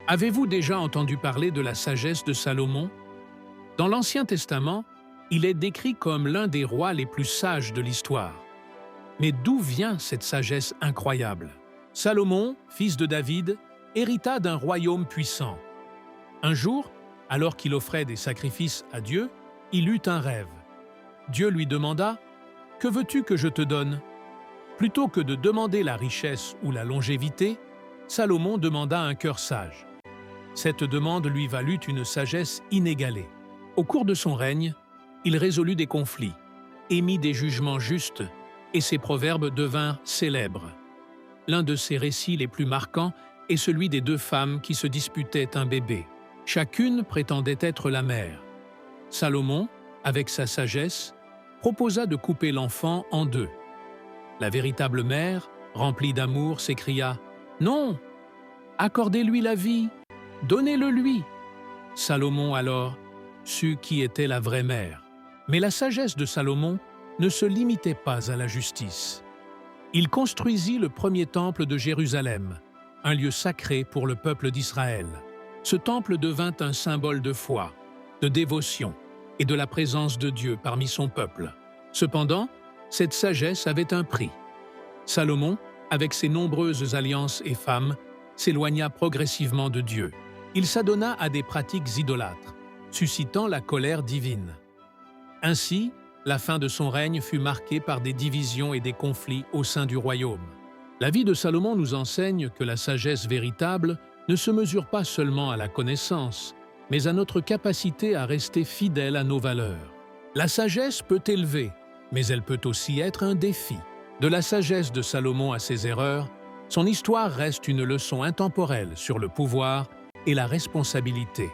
Avez-vous déjà entendu parler de la sagesse de Salomon? Dans l'Ancien Testament, il est décrit comme l'un des rois les plus sages de l'histoire. Mais d'où vient cette sagesse incroyable? Salomon, fils de David, hérita d'un royaume puissant. Un jour, alors qu'il offrait des sacrifices à Dieu, il eut un rêve. Dieu lui demanda « Que veux-tu que je te donne ?» Plutôt que de demander la richesse ou la longévité, Salomon demanda un cœur sage. Cette demande lui valut une sagesse inégalée. Au cours de son règne, il résolut des conflits, émit des jugements justes, et ses proverbes devinrent célèbres. L'un de ses récits les plus marquants est celui des deux femmes qui se disputaient un bébé. Chacune prétendait être la mère. Salomon, avec sa sagesse, proposa de couper l'enfant en deux. La véritable mère, remplie d'amour, s'écria « Non, accordez-lui la vie, donnez-le lui !» Salomon alors sut qui était la vraie mère. Mais la sagesse de Salomon ne se limitait pas à la justice. Il construisit le premier temple de Jérusalem, un lieu sacré pour le peuple d'Israël. Ce temple devint un symbole de foi, de dévotion et de la présence de Dieu parmi son peuple. Cependant, cette sagesse avait un prix. Salomon, avec ses nombreuses alliances et femmes, s'éloigna progressivement de Dieu. Il s'adonna à des pratiques idolâtres, suscitant la colère divine. Ainsi, la fin de son règne fut marquée par des divisions et des conflits au sein du royaume. La vie de Salomon nous enseigne que la sagesse véritable ne se mesure pas seulement à la connaissance, mais à notre capacité à rester fidèle à nos valeurs. La sagesse peut élever, mais elle peut aussi être un défi. De la sagesse de Salomon à ses erreurs, son histoire reste une leçon intemporelle sur le pouvoir et la responsabilité.